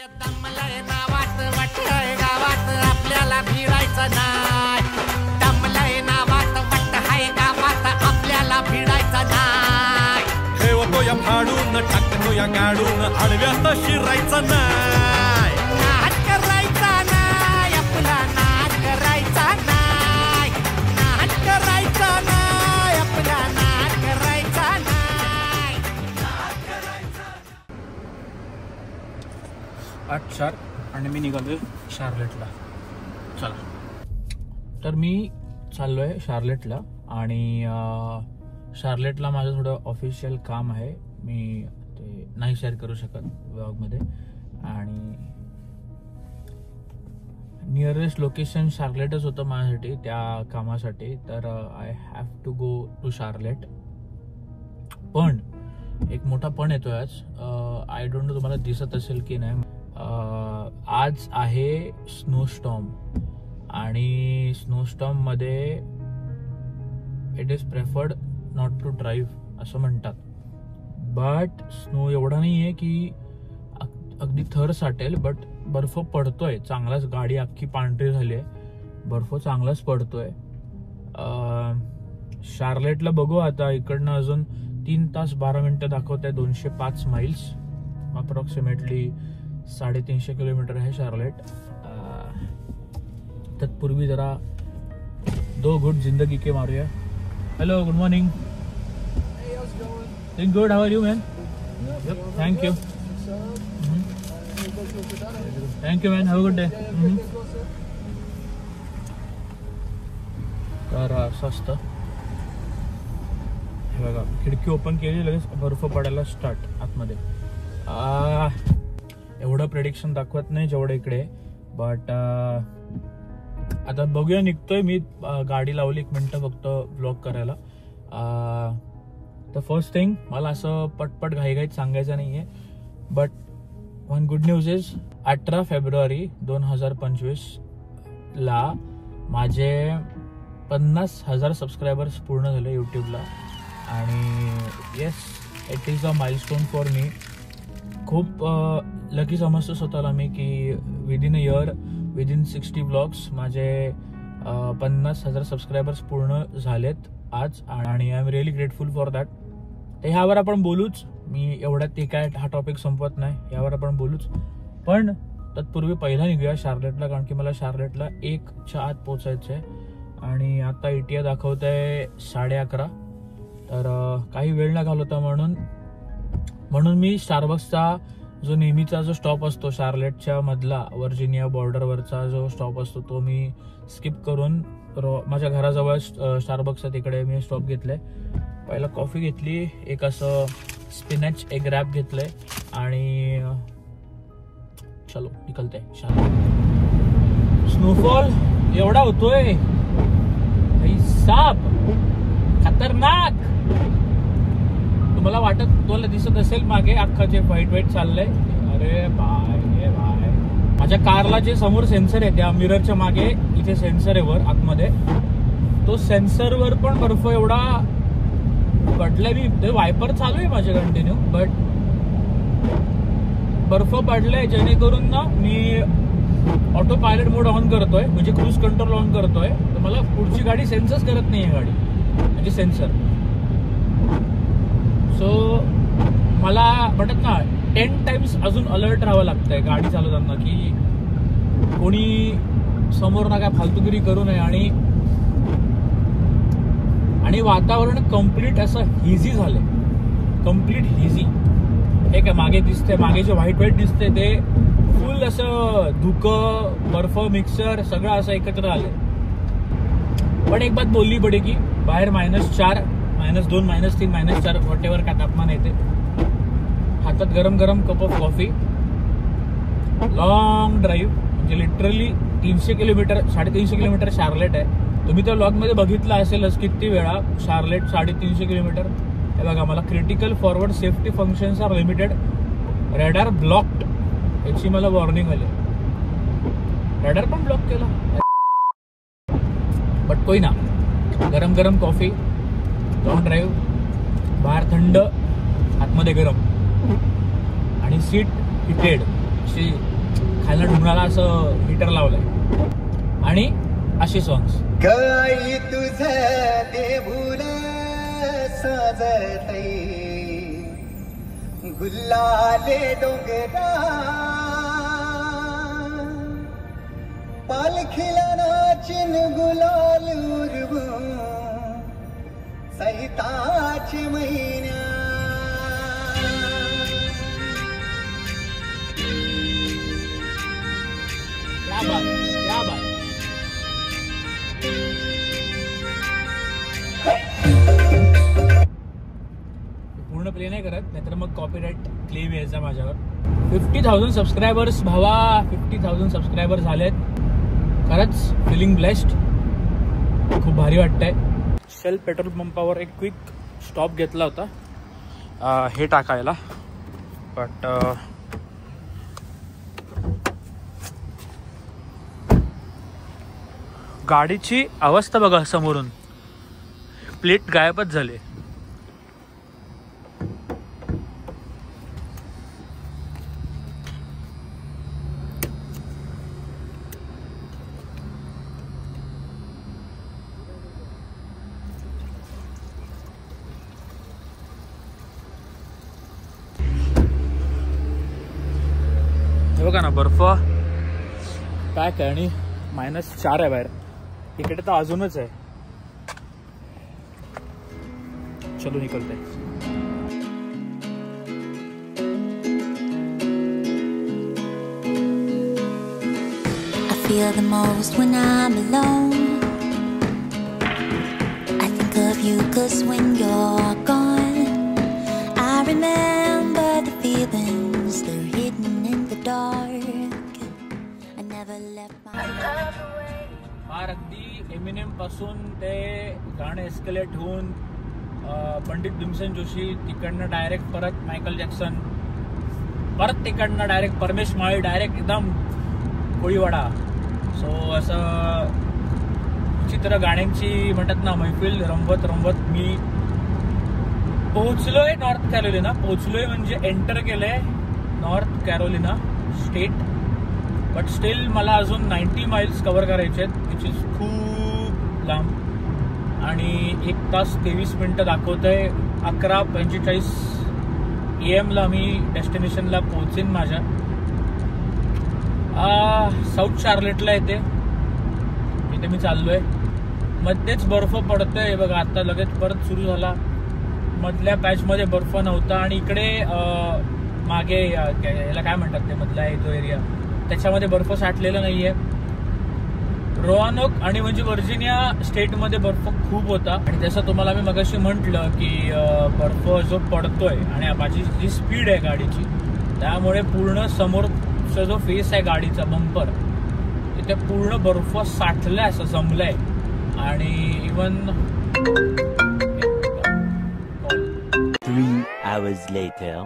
दमलंय नावात वाटतंय गावात आपल्याला भिडायचं नाही. दमलंय नावात वाटतंय गावात आपल्याला भिडायचं नाही. ठेवतो या फाडून टाकतो या गाडून आडव्यात शिरायचं नाही. नाद करायचा नाही आपला नाद करायचा नाही. नाद करायचा नाही आपला नाद करायचा नाही. 8:04 आणि मी निघालोय शार्लेटला. चला, तर मी चाललोय शार्लेटला आणि शार्लेटला माझं थोडं ऑफिशियल काम आहे. मी ते नाही शेअर करू शकत व्लॉगमध्ये. आणि नियरेस्ट लोकेशन शार्लेटच होतं माझ्यासाठी त्या कामासाठी. तर I have to go to Charlotte. पण एक मोठा पण येतोय आज. आय डोंट नो तुम्हाला दिसत असेल की नाही. आज आहे स्नोस्टॉर्म आणि स्नोस्टॉर्म मध्ये it is preferred not to drive असं म्हणतात. बट स्नो एवढा नाही आहे की अगदी थर साठेल. बट बर्फ पडतोय चांगलाच. गाडी अख्खी पांढरी झाली आहे. बर्फ चांगलाच पडतोय. शार्लेटला बघू आता. इकडनं अजून 3 तास 12 मिनिटं दाखवत आहे. 205 माइल्स अप्रॉक्सिमेटली 350 किलोमीटर आहे शार्लेट. तत्पूर्वी जरा 2 घुट जिंदगी के मारूया. Hello, good morning. Doing good. How are you, man? Yep. Thank you. Thank you, man. Have a good day. तर असं असतं. हे बघा, खिडकी ओपन केली लगेच बर्फ पडायला स्टार्ट आतमध्ये. एवढं प्रेडिक्शन दाखवत नाही जेवढं इकडे. बट आता बघूया. निघतोय मी. गाडी लावली 1 मिनिट फक्त व्लॉग करायला. तर फर्स्ट थिंग, मला असं पटपट घाईघाईत सांगायचं नाहीये. But one good news is 18 February 2025 ला माझे 50,000 सबस्क्रायबर्स पूर्ण झाले यूट्यूबला. आणि yes, it is a milestone for me. खूप लकी समजतो स्वतःला मी की within a year, within 60 blogs माझे 50,000 सबस्क्रायबर्स पूर्ण झालेत आज. आणि I am really grateful for that. तर ह्यावर आपण बोलूच. मी एवढ्यात ते काय हा टॉपिक संपत नाही. यावर आपण बोलूच. पण तत्पूर्वी पहिला निघूया शार्लेटला. कारण की मला शार्लेटला 1च्या आत पोचायचं आहे. आणि आता ETA दाखवत आहे 11:30. तर काही वेळ न घालवता म्हणून मी स्टारबक्सचा जो नेहमीचा जो स्टॉप असतो शार्लेटच्या मधला, वर्जिनिया बॉर्डरवरचा जो स्टॉप असतो, तो मी स्किप करून माझ्या घराजवळ स्टारबक्सचा तिकडे मी स्टॉप घेतलाय. पहिला कॉफी घेतली, एक असं स्पिनच एग रॅप घेतलंय आणि चलो निकलते. स्नोफॉल एवढा होतोय साप, खतरनाक. तुम्हाला तुला दिसत असेल मागे अख्खा जे व्हाईट चाललंय. अरे बाय बाय. माझ्या कारला जे समोर सेन्सर आहे त्या मिररच्या मागे इथे सेन्सर आहे वर आतमध्ये. तो सेन्सरवर पण बर्फ एवढा पडलाय. मी ते वायपर चालू आहे माझे कंटिन्यू. बट बर्फ पडलाय जेणेकरून ना मी ऑटो पायलट मोड ऑन करतोय, म्हणजे क्रूज कंट्रोल ऑन करतोय. तर मला पुढची गाडी सेन्सच करत नाही गाडी, म्हणजे सेन्सर. सो मला म्हणतात ना 10 टाइम्स अजून अलर्ट राहावं लागतंय गाडी चालवताना की कोणी समोर ना काय फालतूगिरी करू नये. आणि वातावरण कम्प्लीट असं हिझी झालंय. कम्प्लीट हिझी. हे काय मागे दिसतंय, मागे जे व्हाईट दिसतंय ते फुल असं धुकं, बर्फ मिक्सर सगळं असं एकत्र आलंय. पण एक बात बोलली पडे की बाहेर -4, -2, -3, -4 व्हॉटेवर काय तापमान येते. हातात गरम गरम cup of coffee, long drive. म्हणजे लिटरली 300 किलोमीटर, 350 किलोमीटर शार्लेट आहे. तुम्ही त्या व्लॉग मध्ये बघितलं असेलच किती वेळा. Charlotte 350 kilometre. हे बघा, मला critical forward safety functions are limited, radar blocked याची मला वॉर्निंग आली. रॅडार पण ब्लॉक केला. बट कोई ना. गरम गरम कॉफी, लॉंग ड्राईव्ह, बाहेर थंड, आतमध्ये गरम आणि सीट हिटेड. खायला ढुंगणाला असं हीटर लावलंय आणि अशी सॉंग्स. काही तुझ देऊळ सजतई गुल्लाले डोंगरा पालखीला नाचिन गुलाल उरवू सैताची महिन्या. क्या बात, क्या बात. पूर्ण प्ले नाही करत, नाहीतर मग कॉपीराईट क्लेम यायचा माझ्यावर. 50,000 सबस्क्रायबर्स भावा, 50,000 सबस्क्रायबर्स झालेत. खरंच फिलिंग ब्लेस्ड, खूप भारी वाटतंय. शेल पेट्रोल पंपावर एक क्विक स्टॉप घेतला होता हे टाकायला, बट गाडीची अवस्था बघा, समोरून प्लेट गायबच झाले. हे बघा ना, बर्फ पॅक आहे आणि -4 आहे बाहेर. इकडे तर अजूनच आहे. चलो निकलते. I feel the most when I'm alone. I think of you 'cause when you're gone, I remember the feelings they're hidden in the dark. I never left my love away. फार अगदी एमिनेम पासून ते गाणं escalate होऊन पंडित भीमसेन जोशी, तिकडनं direct परत Michael Jackson, परत तिकडनं डायरेक्ट परमेश माळी, डायरेक्ट एकदम कोळीवाडा. सो असं विचित्र गाण्यांची म्हणतात ना मैफिल रंबत रंबत मी पोहोचलोय नॉर्थ कॅरोलिना. पोहोचलोय म्हणजे एंटर केलंय north Carolina state, but still मला अजून 90 माइल्स कव्हर करायचे आहेत, विच इज खूप लांब. आणि 1 तास 23 मिनिटं दाखवतंय. 11:45 AM ला मी डेस्टिनेशनला पोहोचेन माझ्या. साऊथ शार्लेटला येते, इथे मी चाललोय. मध्येच बर्फ पडतोय बघा, आता लगेच परत सुरू झाला. मधल्या पॅचमध्ये बर्फ नव्हता आणि इकडे मागे याला काय म्हणतात ते मधला जो एरिया, त्याच्यामध्ये बर्फ साठलेला नाहीये. रोआनोक आणि म्हणजे व्हर्जिनिया स्टेटमध्ये बर्फ खूप होता. आणि जसं तुम्हाला मी मगाशी म्हटलं की बर्फ जो पडतोय आणि माझी जी स्पीड आहे गाडीची, त्यामुळे पूर्ण समोरचा जो फेस आहे गाडीचा बंपर, तिथे पूर्ण बर्फ साठलाय, असं जमलंय. आणि इवन 3 hours later.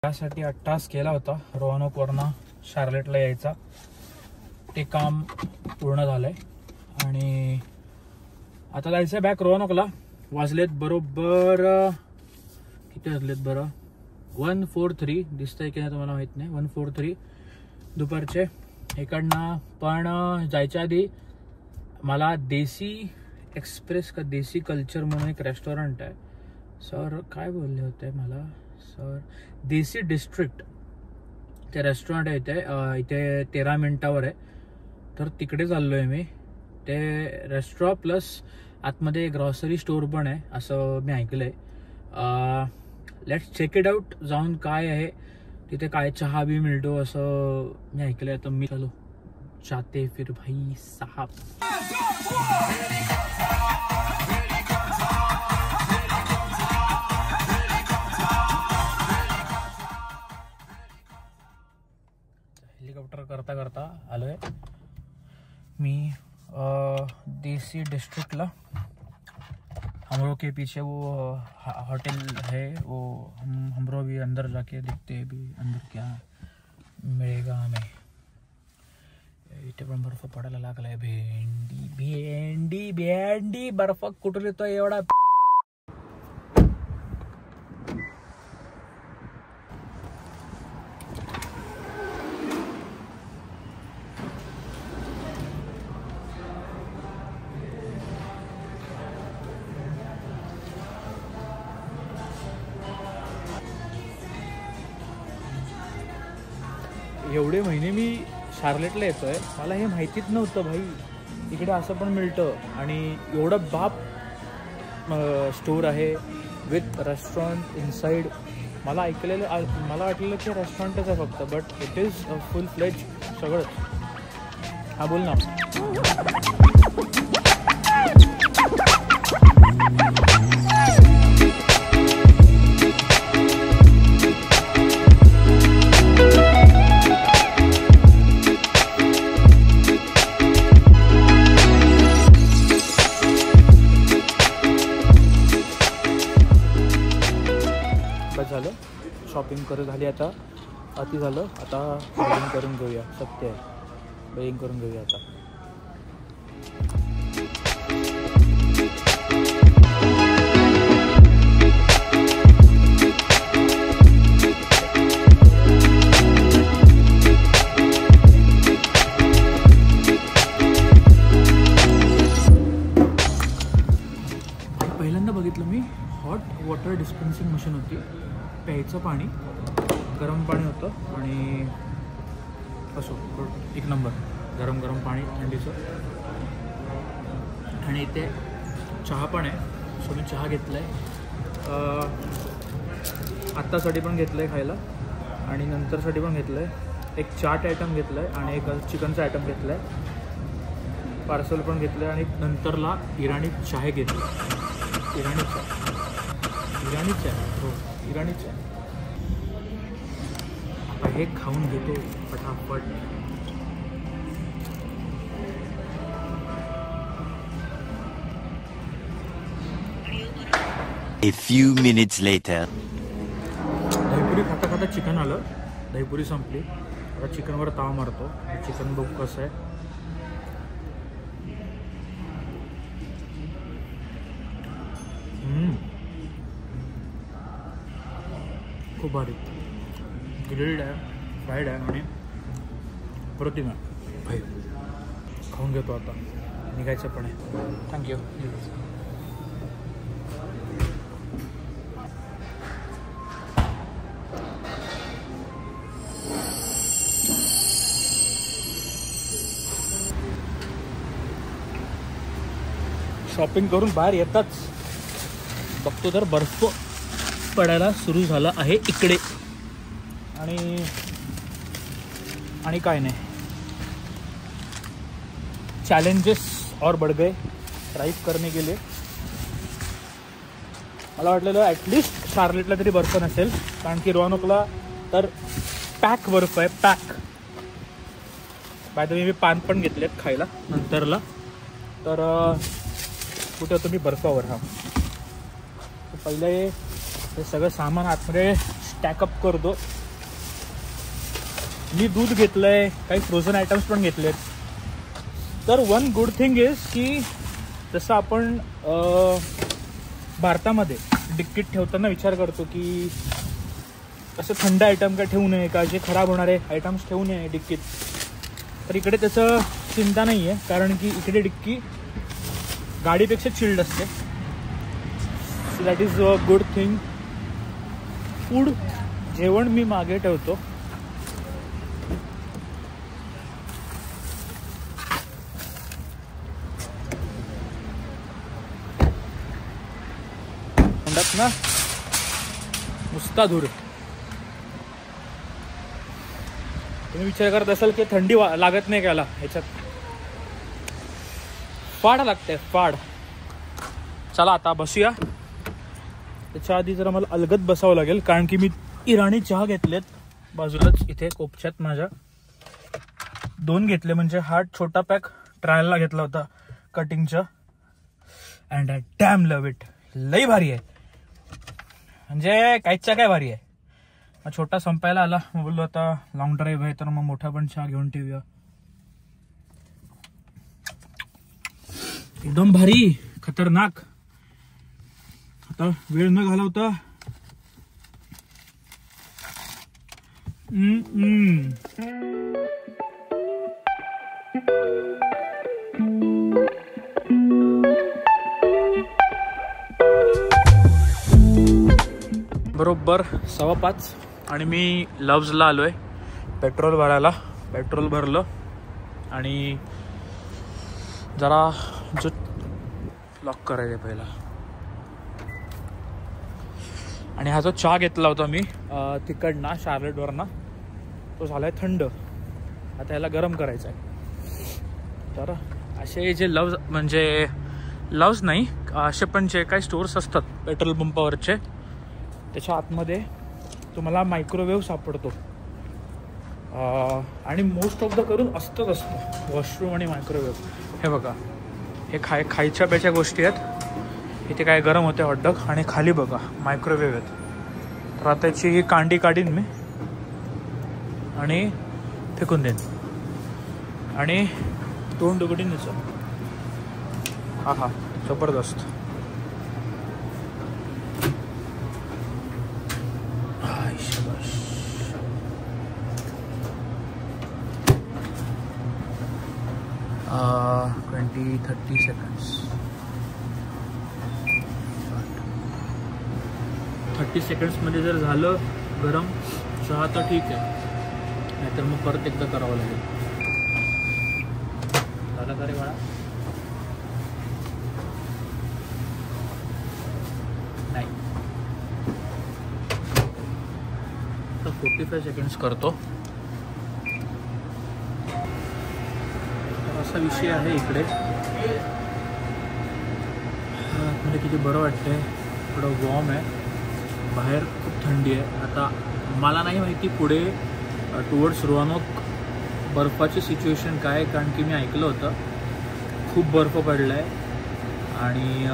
त्यासाठी 8 तास केला होता रोआनोकवरनं शार्लेटला यायचा. ते काम पूर्ण झालंय आणि आता जायचंय बॅक रोआनोकला. वाजलेत बरोबर किती वाजलेत बरं, 1:43 दिसतंय की नाही तुम्हाला माहित नाही, 1:43 दुपारचे इकडनं. पण जायच्या आधी मला देसी एक्सप्रेस का देसी कल्चर म्हणून एक रेस्टॉरंट आहे. सर काय बोलले होते मला, सर देसी डिस्ट्रिक्ट ते रेस्टॉरंट आहे इथे 13 मिनिटावर आहे. तर तिकडे चाललोय मी. ते रेस्टॉरंट प्लस आतमध्ये ग्रॉसरी स्टोअर पण आहे असं मी ऐकलंय. लेट्स चेक इट आउट, जाऊन काय आहे तिथे, काय चहा बी मिळतो असं मी ऐकलंय. तर मी चलो जाते फिर भाई साहब. हेलिकॉप्टर करता करता आलोय मी देसी डिस्ट्रिक्टला. हम लोग के पीछे वो होटल है, वो हम लोग भी अंदर जाके देखते हैं भी अंदर क्या मिळेगा हमें. इथे पण बर्फ पडायला लागलाय. भेंडी भेंडी भेंडी बर्फ कुठून येतोय एवढा. एवढे महिने मी शार्लेटला येतोय, मला हे माहितीच नव्हतं भाई, इकडे असं पण मिळतं. आणि एवढं बाप स्टोर आहे विथ रेस्टॉरंट इनसाइड. मला वाटलेलं की रेस्टॉरंटच आहे फक्त, बट इट इज फुल फ्लेज सगळंच. हा बोल ना. झालं शॉपिंग झाली, आता अति झालं. आता बेगिंग करून घेऊया. सत्य आहे, बेगिंग करून घेऊया आता. पहिल्यांदा बघितलं मी हॉट वॉटर डिस्पेन्सिंग मशीन होती. प्यायचं पाणी, गरम पाणी होतं आणि असो एक नंबर गरम गरम पाणी थंडीचं. आणि इथे चहा पण आहे. सो मी चहा घेतला आहे, आत्तासाठी पण घेतलं आहे खायला आणि नंतरसाठी पण घेतलं आहे. एक चाट आयटम घेतलं आहे आणि एक चिकनचा आयटम घेतला आहे. पार्सल पण घेतलं आहे आणि नंतरला इराणी चहा घेतली. इराणी चहा हो, इराणीच आहे. आता हे खाऊन घेतो पटापट. A few minutes later. Dahi puri खाता खाता चिकन आलं. दहीपुरी संपली, आता चिकनवर ताव मारतो. चिकन बघू कसं आहे. खूप भारी. ग्रिल्ड आहे, फ्राईड आहे आणि प्रोटीन आहे भाई. खाऊन घेतो आता, निघायचं पण आहे. थँक्यू. शॉपिंग करून बाहेर येताच बघतो तर बर्फ पडायला सुरू झाला आहे इकडे. आणि काय नाही, चॅलेंजेस और बढ़ गए ड्राइव करने के लिए. मला वाटलेलं ॲटलिस्ट शार्लेटला तरी बर्फ नसेल, कारण की रोanokeला तर पॅक बर्फ आहे, पॅक. बाय द वे मी पान पण घेतलेत खायला नंतरला. तर कुठे होतो मी, बर्फावर. हा पहिले हे सगळं सामान आतमध्ये स्टॅकअप करतो. मी दूध घेतलंय, काही फ्रोझन आयटम्स पण घेतलेत. तर वन गुड थिंग इज की जसं आपण भारतामध्ये डिक्कीत ठेवताना विचार करतो की असं थंड आयटम काय ठेवू नये, का जे खराब होणारे आयटम्स ठेवू नये डिक्कीत. तर इकडे त्याचं चिंता नाही आहे, कारण की इकडे डिक्की गाडीपेक्षा चिल्ड असते. So that is a good thing. Food, जेवण मी मागे ठेवतो. म्हणतात ना नुसता धूर. तुम्ही विचार करत असाल की थंडी लागत नाही त्याला, ह्याच्यात फाड लागते, फाड. चला आता बसूया. त्याच्या आधी जरा मला अलगद बसावं लागेल, कारण की मी इराणी चहा घेतलेत बाजूलाच इथे कोपच्यात माझ्या. 2 घेतले, म्हणजे हा छोटा पॅक ट्रायलला घेतला होता कटिंगचा. And I damn love it. लई भारी आहे, म्हणजे काहीच्या काय भारी आहे. हा छोटा संपायला आला, मग बोललो आता लॉंग ड्राईव्ह आहे तर मग मोठा पण चहा घेऊन ठेवूया. एकदम भारी, खतरनाक. आता वेळ न घालवता बरोबर 5:15 आणि मी लव्जला आलोय. पेट्रोल भरायला. पेट्रोल भरलं आणि जरा जो लॉक करायचं पहिला. आणि हा जो चहा घेतला होता मी तिकडनं शार्लेटवरनं, तो झाला आहे थंड. आता याला गरम करायचा आहे. तर असे जे लव्ज, म्हणजे लव्ज नाही, असे पण जे काही स्टोर्स असतात पेट्रोल पंपावरचे, त्याच्या आतमध्ये तुम्हाला मायक्रोवेव्ह सापडतो. आणि मोस्ट ऑफ द करून असतं वॉशरूम आणि मायक्रोवेव्ह. हे बघा, हे खायच्या प्यायच्या गोष्टी आहेत. इथे काय गरम होते हॉटडॉग. आणि खाली बघा मायक्रोवेव्ह आहेत. तर त्याची ही कांडी काढीन मी आणि फेकून देईन आणि तोंड उघडीन याचं. हा हा, जबरदस्त. शाबाश. आ 20-30 सेकंड्स. 30 सेकंड्समध्ये जर झालं गरम चहा तर ठीक आहे, नाहीतर मग परत एकदा करावं लागेल. झालं का रे बाळा? नाही. तर 45 सेकंड्स करतो. तर असा विषय आहे इकडे. म्हणजे किती बरं वाटतंय. थोडं वॉर्म आहे, बाहेर खूप थंडी आहे. आता मला नाही माहिती पुढे टुवर्ड्स रोहनॉक बर्फाची सिच्युएशन काय आहे, कारण की मी ऐकलं होतं खूप बर्फ पडला आहे. आणि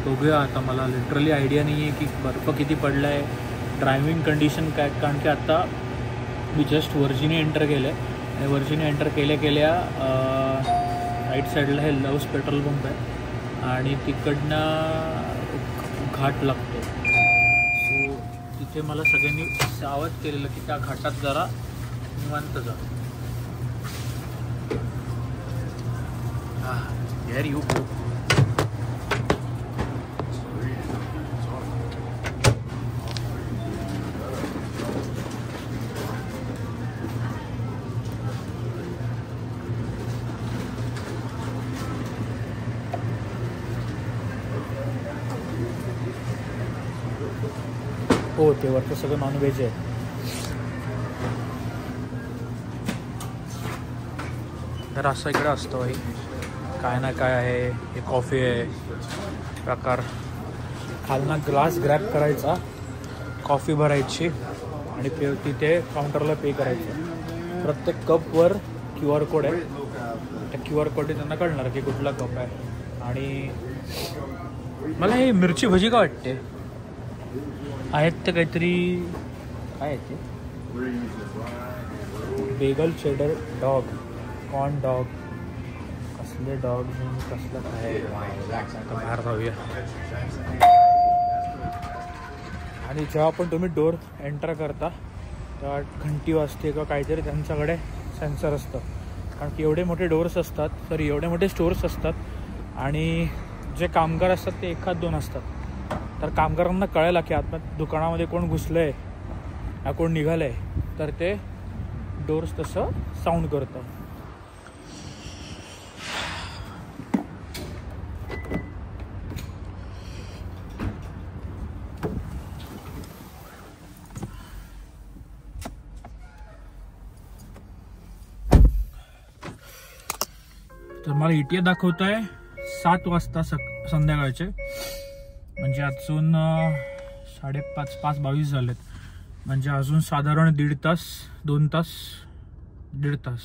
बघूया आता. मला लिटरली आयडिया नाही आहे की बर्फ किती पडला आहे, ड्रायव्हिंग कंडिशन काय. कारण की आत्ता मी जस्ट वर्जिनी एंटर केलं आहे आणि वर्जिनी एंटर केल्या राईट साईडला हे लव्स पेट्रोल पंप आहे आणि तिकडनं घाट लागतो. सो तिथे मला सगळ्यांनी सावध केलेलं की त्या घाटात जरा निवांत जा. यार यू हो, ते वरचं सगळं नॉनव्हेज आहे. तर असं इकडे असतं भाई, काय ना काय आहे. हे कॉफी आहे प्रकार. खालना ग्लास ग्रॅब करायचा, कॉफी भरायची आणि तिथे काउंटरला पे करायचं. प्रत्येक कपवर QR कोड आहे. त्या QR कोडने त्यांना कळणार की कुठला कप आहे. आणि मला हे मिरची भजी का वाटते आहेत ते काहीतरी, काय आहे ते, Bengal cheddar dog, corn dog, कसले डॉग, कसलं काय. आता बाहेर जाऊया. आणि जेव्हा पण तुम्ही डोर एंटर करता तेव्हा घंटी वाजते किंवा काहीतरी त्यांच्याकडे सेन्सर असतं. कारण की एवढे मोठे डोर्स असतात, सॉरी एवढे मोठे स्टोर्स असतात आणि जे कामगार असतात ते 1-2 असतात. तर कामगारांना कळायला की आत्ता दुकानामध्ये कोण घुसलं आहे या कोण निघालं आहे, तर ते डोर्स तसं साऊंड करतं. तर मला ETA दाखवत आहे 7 वाजता संध्याकाळचे. म्हणजे अजून 5:22 झालेत. म्हणजे अजून साधारण 1.5 तास 2 तास 1.5 तास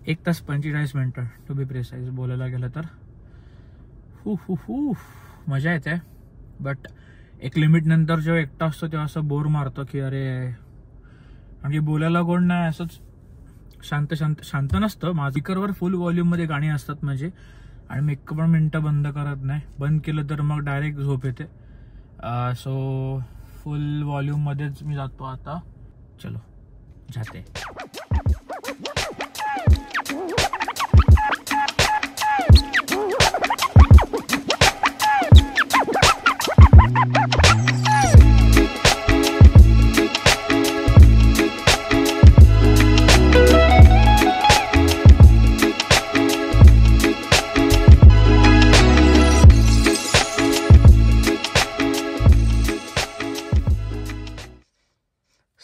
1 तास 45 मिनटं टू बी प्रिसाइज बोलायला गेलं तर. मजा येते. बट एक लिमिट नंतर जेव्हा एकटा असतो तेव्हा असं बोर मारतो की अरे, म्हणजे बोलायला कोण नाही, असंच शांत नसतं. स्पीकरवर फुल व्हॉल्यूममध्ये गाणी असतात म्हणजे. आणि मी 1 पण मिनटं बंद करत नाही. बंद केलं तर मग डायरेक्ट झोप येते. सो फुल व्हॉल्यूममध्येच मी जातो आता. चलो जाते.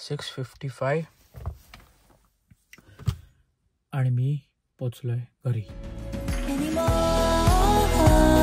6:55 आणि मी पोचलोय घरी. anymore.